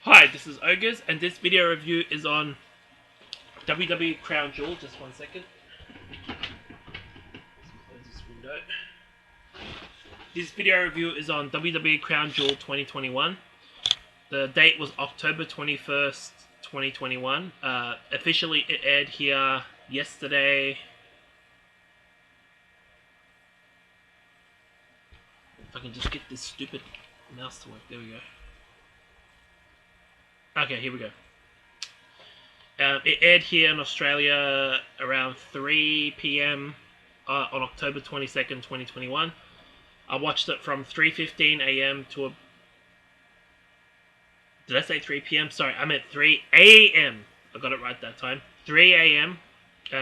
Hi, this is Ogres, and this video review is on WWE Crown Jewel. Just one second. Close this window. This video review is on WWE Crown Jewel 2021. The date was October 21st, 2021. Officially, it aired here yesterday. If I can just get this stupid mouse to work. There we go. Okay, here we go. It aired here in Australia around 3 p.m. On October 22nd, 2021. I watched it from 3:15 a.m. to Did I say 3 p.m.? Sorry, I meant 3 a.m. I got it right that time. 3 a.m.,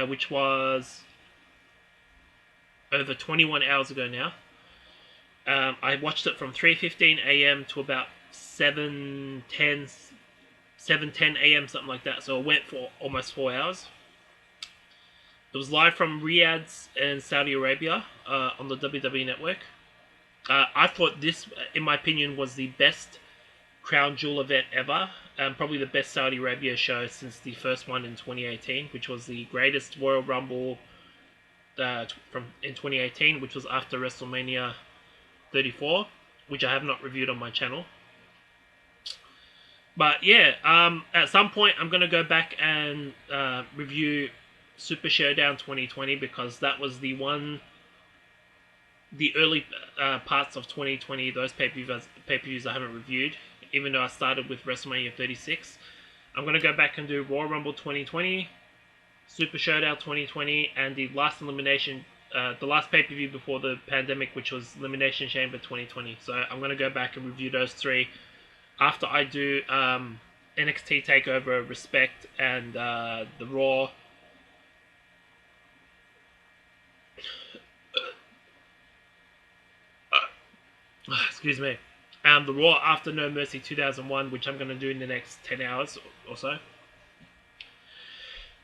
which was over 21 hours ago now. I watched it from 3:15 a.m. to about 7:10 a.m., something like that. So it went for almost 4 hours. It was live from Riyadh in Saudi Arabia on the WWE Network. I thought this, in my opinion, was the best Crown Jewel event ever. Probably the best Saudi Arabia show since the first one in 2018, which was the greatest Royal Rumble in 2018, which was after WrestleMania 34, which I have not reviewed on my channel. But yeah, at some point I'm going to go back and review Super Showdown 2020, because that was the early parts of 2020, those pay-per-views I haven't reviewed, even though I started with WrestleMania 36. I'm going to go back and do Royal Rumble 2020, Super Showdown 2020, and the last elimination, the last pay-per-view before the pandemic, which was Elimination Chamber 2020. So I'm going to go back and review those three after I do NXT TakeOver, Respect, and the Raw. Excuse me. The Raw after No Mercy 2001, which I'm going to do in the next 10 hours or so.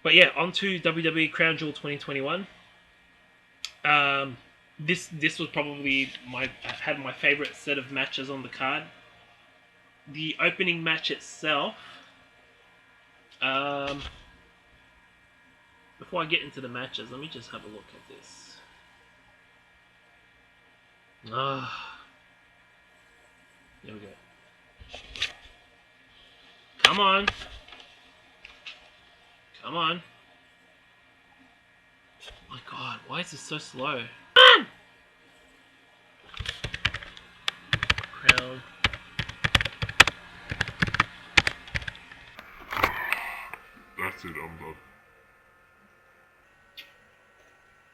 But yeah, on to WWE Crown Jewel 2021. This was probably had my favorite set of matches on the card. The opening match itself, before I get into the matches, let me just have a look at this. There we go. Come on. Come on. Oh my god, why is this so slow? Crown. That's it, I'm done.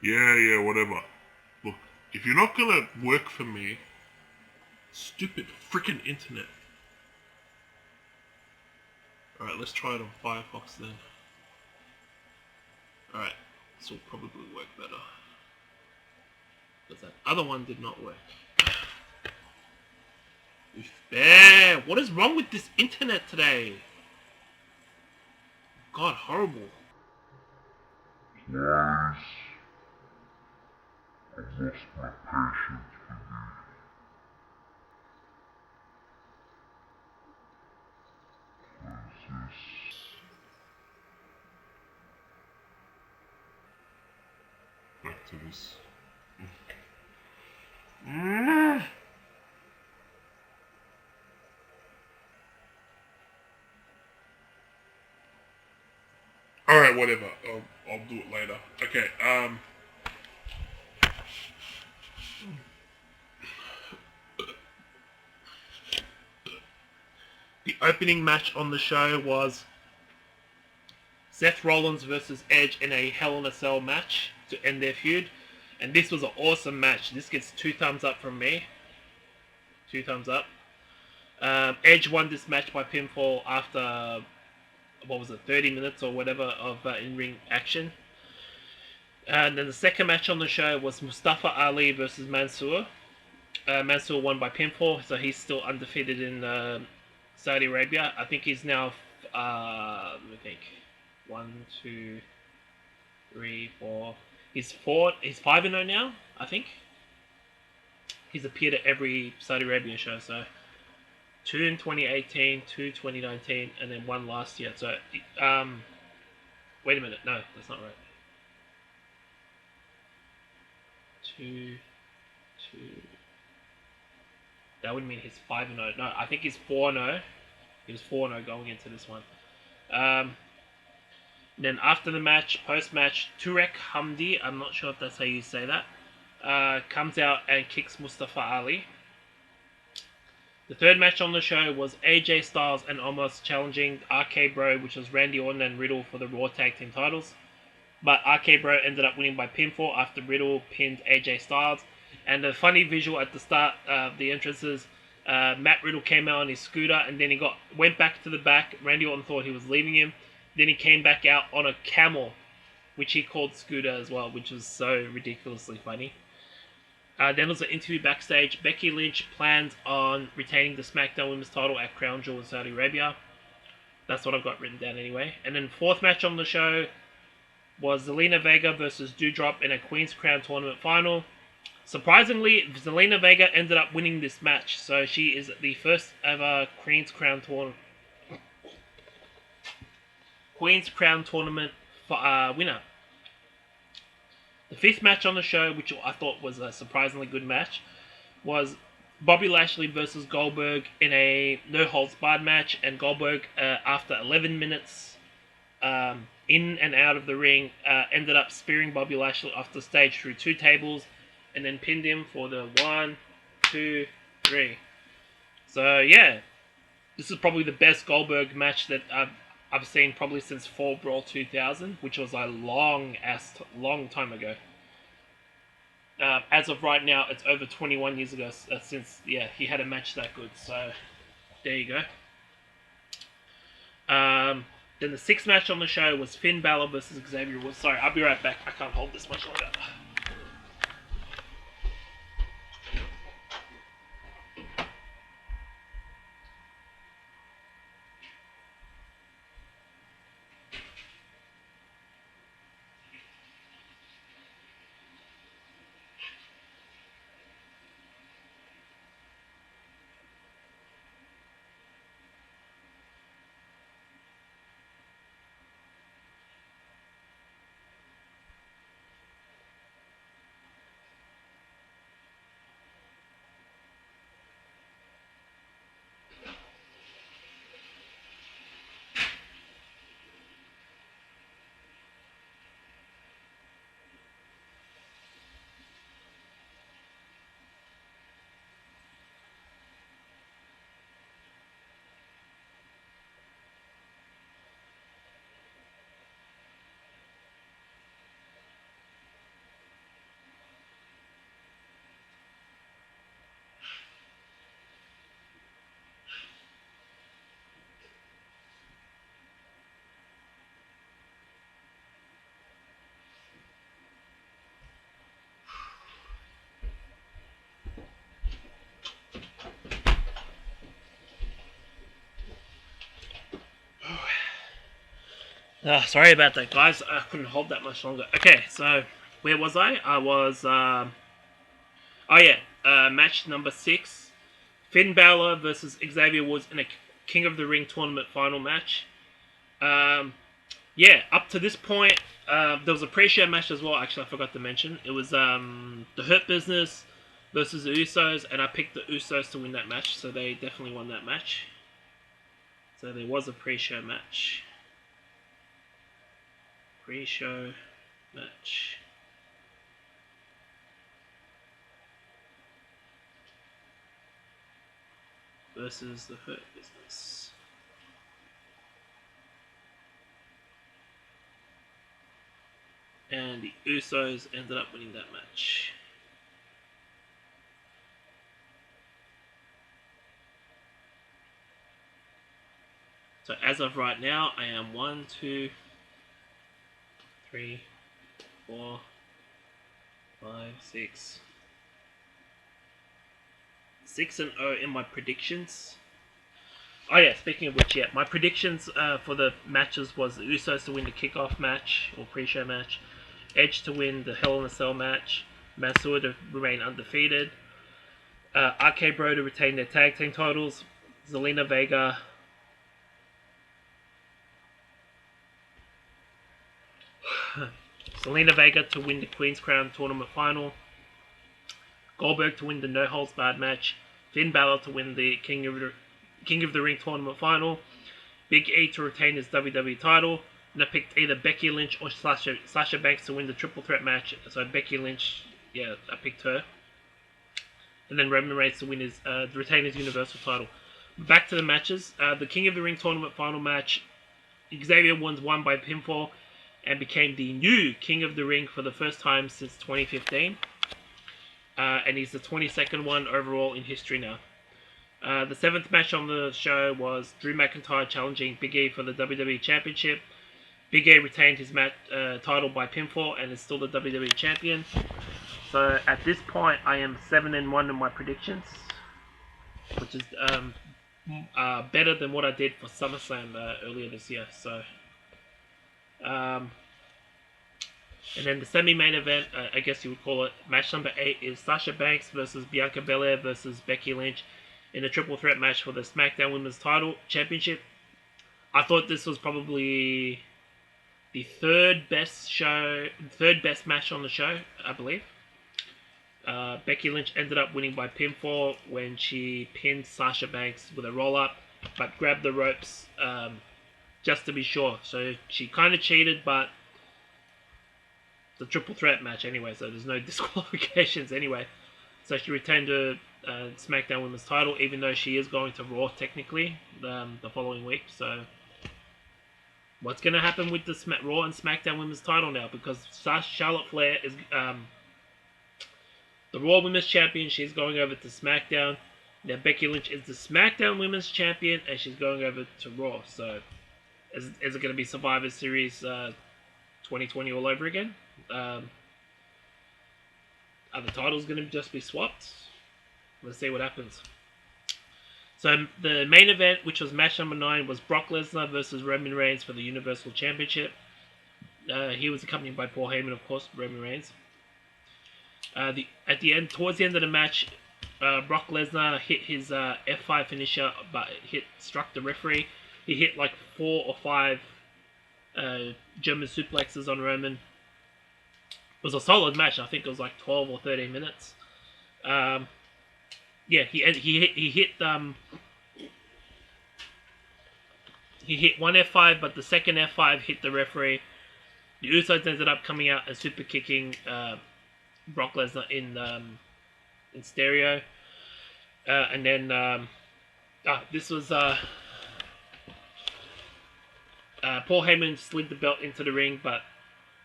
Yeah, whatever. Look, if you're not gonna work for me, stupid freaking internet. Alright, let's try it on Firefox then. Alright, this will probably work better. Because that other one did not work. What is wrong with this internet today? God, horrible. Guys, I've lost my patience for you. Back to this. Alright, whatever. I'll do it later. Okay, The opening match on the show was Seth Rollins versus Edge in a Hell in a Cell match to end their feud. And this was an awesome match. This gets 2 thumbs up from me. 2 thumbs up. Edge won this match by pinfall after, 30 minutes or whatever of in-ring action. And then the second match on the show was Mustafa Ali versus Mansour. Mansour won by pinfall, so he's still undefeated in Saudi Arabia. I think he's now, let me think, 1, 2, 3, 4. He's 5-0 now, I think. He's appeared at every Saudi Arabia show, so 2 in 2018, 2 2019, and then 1 last year. So, wait a minute. No, that's not right. 2, 2. That would mean he's 5-0. No, I think he's 4-0. He was 4-0 going into this one. Then after the match, post-match, Turek Hamdi, I'm not sure if that's how you say that, comes out and kicks Mustafa Ali. The third match on the show was AJ Styles and Omos challenging RK Bro, which was Randy Orton and Riddle for the Raw Tag Team titles. But RK Bro ended up winning by pinfall after Riddle pinned AJ Styles. And the funny visual at the start of the entrances, Matt Riddle came out on his scooter and then he went back to the back. Randy Orton thought he was leaving him. Then he came back out on a camel, which he called Scooter as well, which was so ridiculously funny. Then there was an interview backstage. Becky Lynch plans on retaining the SmackDown Women's title at Crown Jewel in Saudi Arabia. That's what I've got written down anyway. And then fourth match on the show was Zelina Vega versus Doudrop in a Queen's Crown tournament final. Surprisingly, Zelina Vega ended up winning this match, so she is the first ever Queen's Crown tournament winner. The fifth match on the show, which I thought was a surprisingly good match, was Bobby Lashley versus Goldberg in a no-holds-barred match, and Goldberg, after 11 minutes in and out of the ring, ended up spearing Bobby Lashley off the stage through 2 tables, and then pinned him for the 1, 2, 3. So yeah, this is probably the best Goldberg match that I've seen probably since Fall Brawl 2000, which was a long time ago. As of right now, it's over 21 years ago since he had a match that good. So there you go. Then the sixth match on the show was Finn Balor versus Xavier Woods. Sorry, I'll be right back. I can't hold this much longer. Sorry about that, guys. I couldn't hold that much longer. Okay, so where was I? I was, match number 6. Finn Balor versus Xavier Woods in a King of the Ring tournament final match. Up to this point, there was a pre-show match as well. Actually, I forgot to mention. It was the Hurt Business versus the Usos, and I picked the Usos to win that match, so they definitely won that match. So there was a pre-show match. Pre-show match. Versus the Hurt Business. And the Usos ended up winning that match. So as of right now, I am 1, 2, 3, 4, 5, 6. 6-0 in my predictions. Oh yeah, speaking of which, my predictions for the matches was the Usos to win the kickoff match, or pre-show match, Edge to win the Hell in a Cell match, Mansoor to remain undefeated, RK Bro to retain their tag team titles, Zelina Vega to win the Queen's Crown Tournament Final. Goldberg to win the No Holds Barred match. Finn Balor to win the King of the Ring Tournament Final. Big E to retain his WWE title. And I picked either Becky Lynch or Sasha Banks to win the Triple Threat match. So Becky Lynch, yeah, I picked her. And then Roman Reigns to win retain his Universal title. Back to the matches. The King of the Ring Tournament Final match. Xavier won by pinfall and became the new King of the Ring for the first time since 2015. And he's the 22nd one overall in history now. The 7th match on the show was Drew McIntyre challenging Big E for the WWE Championship. Big E retained his title by pinfall and is still the WWE Champion. So at this point, I am 7-1 in my predictions, which is better than what I did for SummerSlam earlier this year. So, and then the semi-main event, I guess you would call it, match number 8 is Sasha Banks versus Bianca Belair versus Becky Lynch in a triple threat match for the SmackDown Women's Title Championship. I thought this was probably the third best match on the show, I believe. Becky Lynch ended up winning by pinfall when she pinned Sasha Banks with a roll-up, but grabbed the ropes just to be sure. So she kind of cheated, but the triple threat match anyway, so there's no disqualifications anyway. So she retained her SmackDown Women's title, even though she is going to Raw technically the following week. So what's going to happen with the Raw and SmackDown Women's title now? Because Charlotte Flair is the Raw Women's Champion. She's going over to SmackDown. Now Becky Lynch is the SmackDown Women's Champion, and she's going over to Raw. So is it going to be Survivor Series 2020 all over again? Are the titles going to just be swapped? Let's see what happens. So the main event, which was match number 9, was Brock Lesnar versus Roman Reigns for the Universal Championship. He was accompanied by Paul Heyman, of course, Roman Reigns. Towards the end of the match, Brock Lesnar hit his F5 finisher, but struck the referee. He hit like 4 or 5 German suplexes on Roman. It was a solid match. I think it was like 12 or 13 minutes. He hit one F5, but the second F5 hit the referee. The Usos ended up coming out and super kicking Brock Lesnar in stereo, and then this was Paul Heyman slid the belt into the ring, but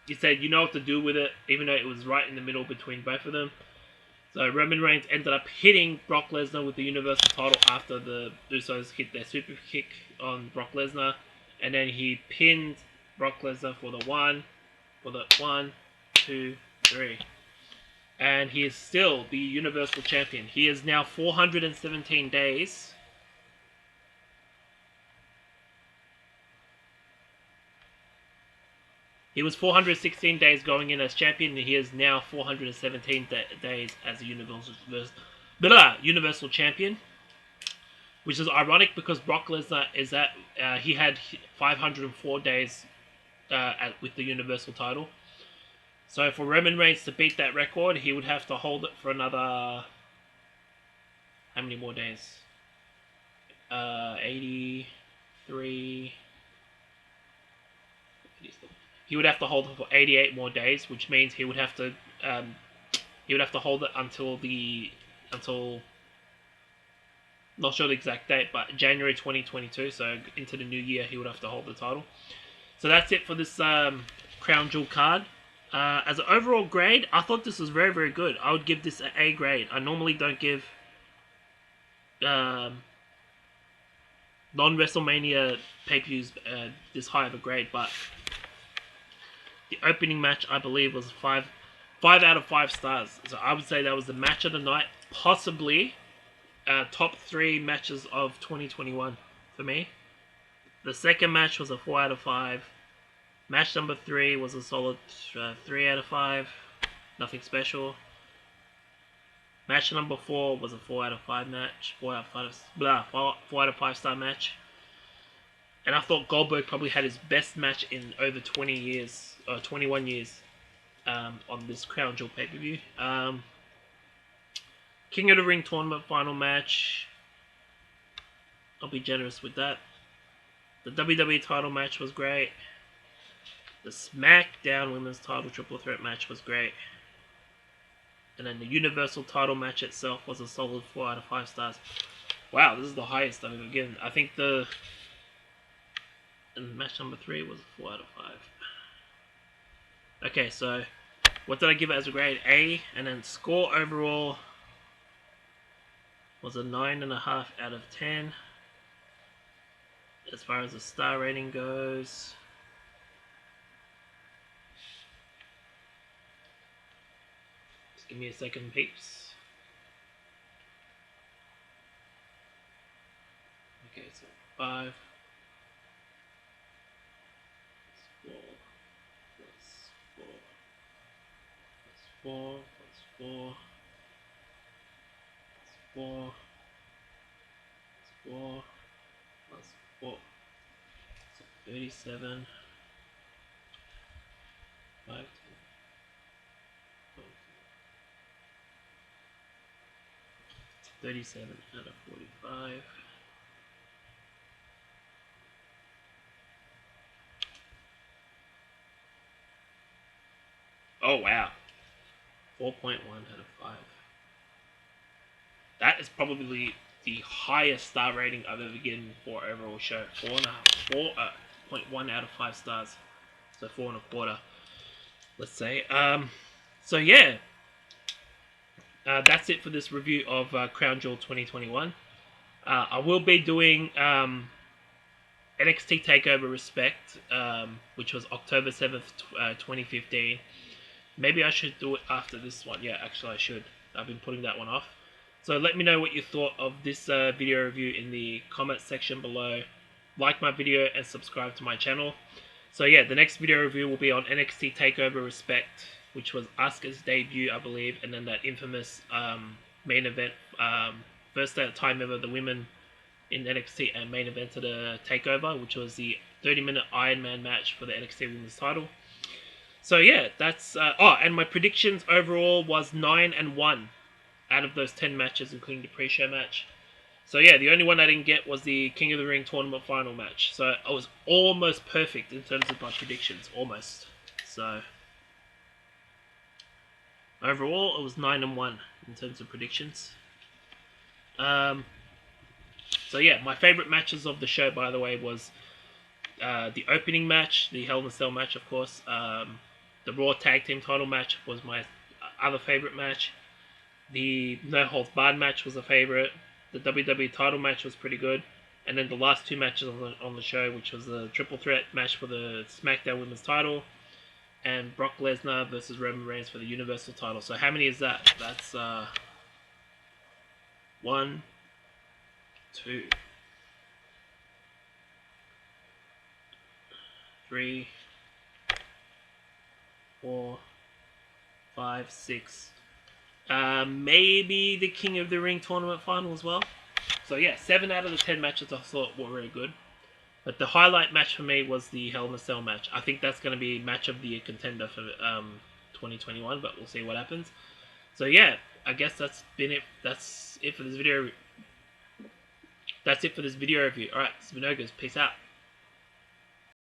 he said, "You know what to do with it," even though it was right in the middle between both of them. So Roman Reigns ended up hitting Brock Lesnar with the Universal title after the Usos hit their super kick on Brock Lesnar, and then he pinned Brock Lesnar for the 1, 2, 3. And he is still the Universal Champion. He is now 417 days. He was 416 days going in as champion, and he is now 417 days as a Universal Champion. Which is ironic because Brock Lesnar he had 504 days with the Universal title. So for Roman Reigns to beat that record, he would have to hold it for another... How many more days? 83... He would have to hold it for 88 more days, which means he would have to hold it until not sure the exact date, but January 2022. So into the new year, he would have to hold the title. So that's it for this Crown Jewel card. As an overall grade, I thought this was very, very good. I would give this an A grade. I normally don't give non-WrestleMania pay-per-views this high of a grade, but the opening match, I believe, was 5 out of 5 stars. So I would say that was the match of the night, possibly top 3 matches of 2021 for me. The second match was a 4 out of 5. Match number 3 was a solid 3 out of 5. Nothing special. Match number 4 was a 4 out of 5 match. 4 out of 5 star match. And I thought Goldberg probably had his best match in over 20 years, or 21 years, on this Crown Jewel pay-per-view. King of the Ring tournament final match. I'll be generous with that. The WWE title match was great. The SmackDown Women's title triple threat match was great. And then the Universal title match itself was a solid 4 out of 5 stars. Wow, this is the highest I've ever given. I think and match number 3 was a 4 out of 5. Okay, so what did I give it as a grade? A, and then score overall was a 9.5 out of 10. As far as the star rating goes, just give me a second, peeps. Okay, so 5 plus 4 plus 4 plus 4 plus 4 plus 4 plus 4. So 37. 5, 10, 37 out of 45. Oh wow. 4.1 out of 5. That is probably the highest star rating I've ever given for an overall show. 4.1 out of 5 stars. So 4.25. Let's say. So yeah. That's it for this review of Crown Jewel 2021. I will be doing NXT TakeOver Respect, which was October 7th, 2015. Maybe I should do it after this one. Yeah, actually I should. I've been putting that one off. So let me know what you thought of this video review in the comment section below. Like my video and subscribe to my channel. So yeah, the next video review will be on NXT TakeOver Respect, which was Asuka's debut, I believe, and then that infamous main event, first time ever the women in NXT and main event of the TakeOver, which was the 30-minute Iron Man match for the NXT Women's title. So yeah, that's and my predictions overall was 9-1 out of those 10 matches, including the pre-show match. So yeah, the only one I didn't get was the King of the Ring tournament final match. So I was almost perfect in terms of my predictions, almost. So overall, it was 9-1 in terms of predictions. So yeah, my favorite matches of the show, by the way, was the opening match, the Hell in a Cell match, of course. The Raw Tag Team title match was my other favorite match. The No Holds Barred match was a favorite. The WWE title match was pretty good. And then the last 2 matches on the show, which was the triple threat match for the SmackDown Women's title and Brock Lesnar versus Roman Reigns for the Universal title. So how many is that? That's 1, 2, 3, 4, 5, 6. Maybe the King of the Ring tournament final as well. So yeah, 7 out of the 10 matches I thought were really good. But the highlight match for me was the Hell in a Cell match. I think that's going to be match of the year contender for 2021, but we'll see what happens. So yeah, I guess that's been it. That's it for this video. That's it for this video review. Alright, this is Minogas. Peace out.